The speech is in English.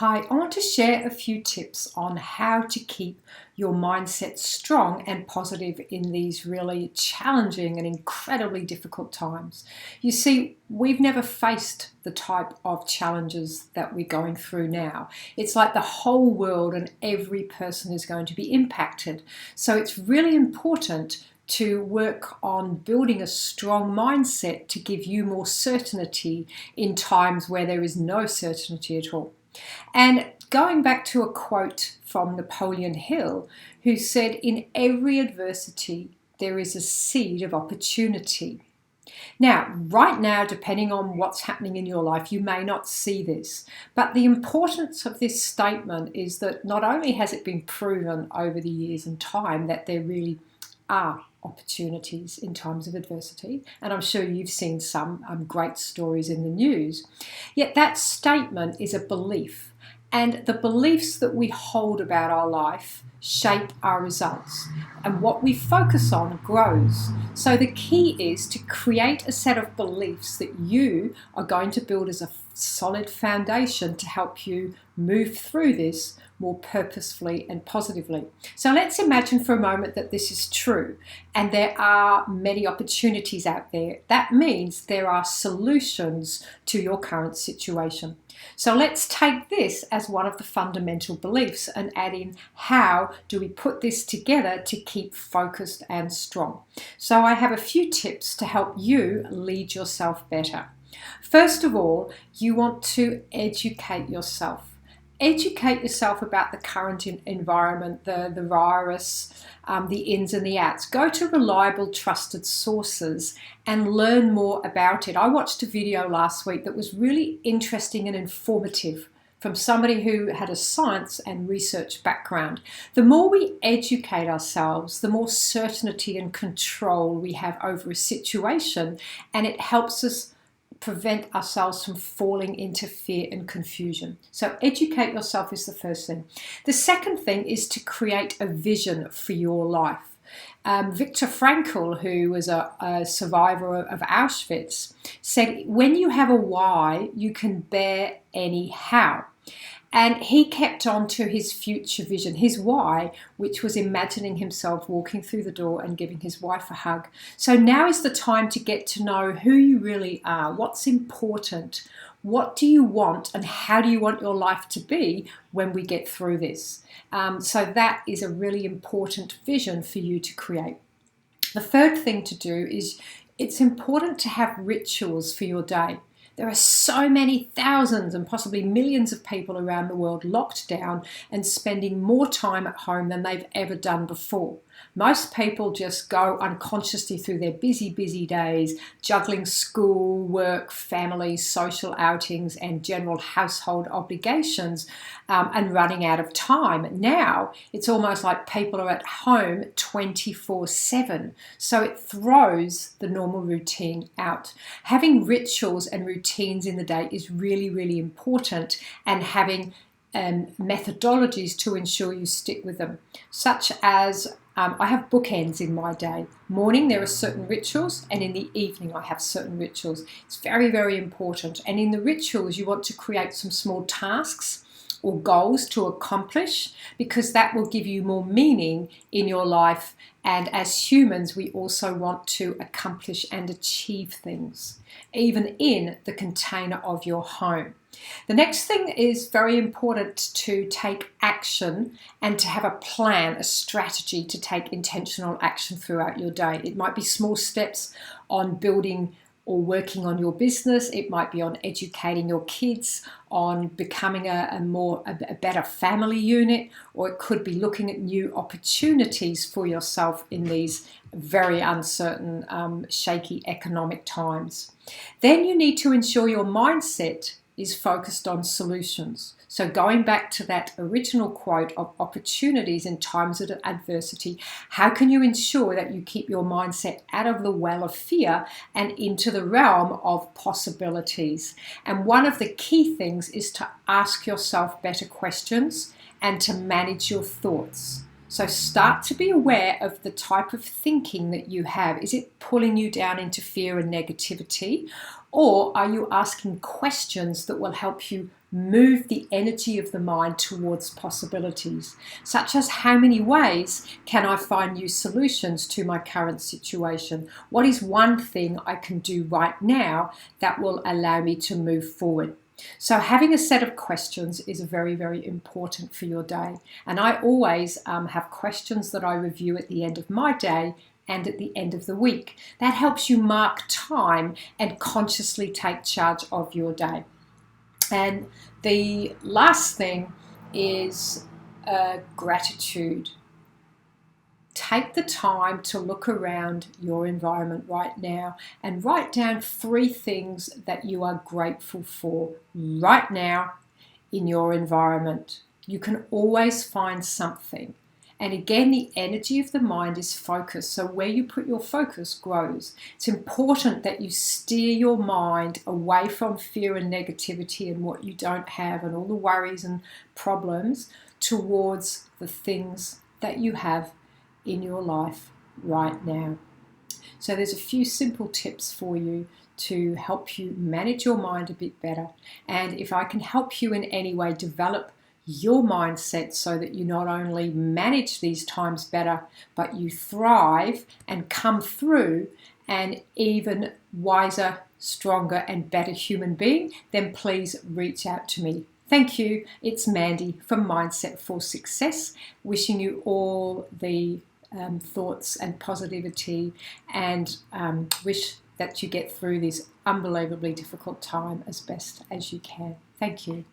Hi, I want to share a few tips on how to keep your mindset strong and positive in these really challenging and incredibly difficult times. You see, we've never faced the type of challenges that we're going through now. It's like the whole world and every person is going to be impacted. So it's really important to work on building a strong mindset to give you more certainty in times where there is no certainty at all. And going back to a quote from Napoleon Hill, who said, "In every adversity, there is a seed of opportunity." Now, right now, depending on what's happening in your life, you may not see this. But the importance of this statement is that not only has it been proven over the years and time that there really are opportunities in times of adversity, and I'm sure you've seen some great stories in the news, yet that statement is a belief, and the beliefs that we hold about our life shape our results, and what we focus on grows. So the key is to create a set of beliefs that you are going to build as a solid foundation to help you move through this more purposefully and positively. So let's imagine for a moment that this is true and there are many opportunities out there. That means there are solutions to your current situation. So let's take this as one of the fundamental beliefs and add in how do we put this together to keep focused and strong. So I have a few tips to help you lead yourself better. First of all, you want to educate yourself. Educate yourself about the current environment, the virus, the ins and the outs. Go to reliable, trusted sources and learn more about it. I watched a video last week that was really interesting and informative from somebody who had a science and research background. The more we educate ourselves, the more certainty and control we have over a situation, and it helps us prevent ourselves from falling into fear and confusion. So educate yourself is the first thing. The second thing is to create a vision for your life. Viktor Frankl, who was a survivor of Auschwitz, said, when you have a why, you can bear any how. And he kept on to his future vision, his why, which was imagining himself walking through the door and giving his wife a hug. So now is the time to get to know who you really are, what's important, what do you want, and how do you want your life to be when we get through this. So that is a really important vision for you to create. The third thing to do is it's important to have rituals for your day. There are so many thousands and possibly millions of people around the world locked down and spending more time at home than they've ever done before. Most people just go unconsciously through their busy days, juggling school, work, family, social outings, and general household obligations, and running out of time. Now, it's almost like people are at home 24/7. So it throws the normal routine out. Having rituals and routines in the day is really, really important, and having methodologies to ensure you stick with them, such as I have bookends in my day. Morning, there are certain rituals, and in the evening, I have certain rituals. It's very, very important. And in the rituals, you want to create some small tasks or goals to accomplish, because that will give you more meaning in your life. And as humans, we also want to accomplish and achieve things, even in the container of your home. The next thing is very important to take action and to have a plan, a strategy to take intentional action throughout your day. It might be small steps on building or working on your business. It might be on educating your kids, on becoming a better family unit, or it could be looking at new opportunities for yourself in these very uncertain, shaky economic times. Then you need to ensure your mindset is focused on solutions. So going back to that original quote of opportunities in times of adversity, how can you ensure that you keep your mindset out of the well of fear and into the realm of possibilities? And one of the key things is to ask yourself better questions and to manage your thoughts. So start to be aware of the type of thinking that you have. Is it pulling you down into fear and negativity? Or are you asking questions that will help you move the energy of the mind towards possibilities, such as how many ways can I find new solutions to my current situation? What is one thing I can do right now that will allow me to move forward? So having a set of questions is very, very important for your day. And I always have questions that I review at the end of my day and at the end of the week. That helps you mark time and consciously take charge of your day. And the last thing is gratitude. Take the time to look around your environment right now and write down 3 things that you are grateful for right now in your environment. You can always find something. And again, the energy of the mind is focus. So where you put your focus grows. It's important that you steer your mind away from fear and negativity and what you don't have and all the worries and problems towards the things that you have in your life right now. So there's a few simple tips for you to help you manage your mind a bit better. And if I can help you in any way develop your mindset so that you not only manage these times better, but you thrive and come through an even wiser, stronger, and better human being, then please reach out to me. Thank you. It's Mandy from Mindset for Success, wishing you all the thoughts and positivity, and wish that you get through this unbelievably difficult time as best as you can. Thank you.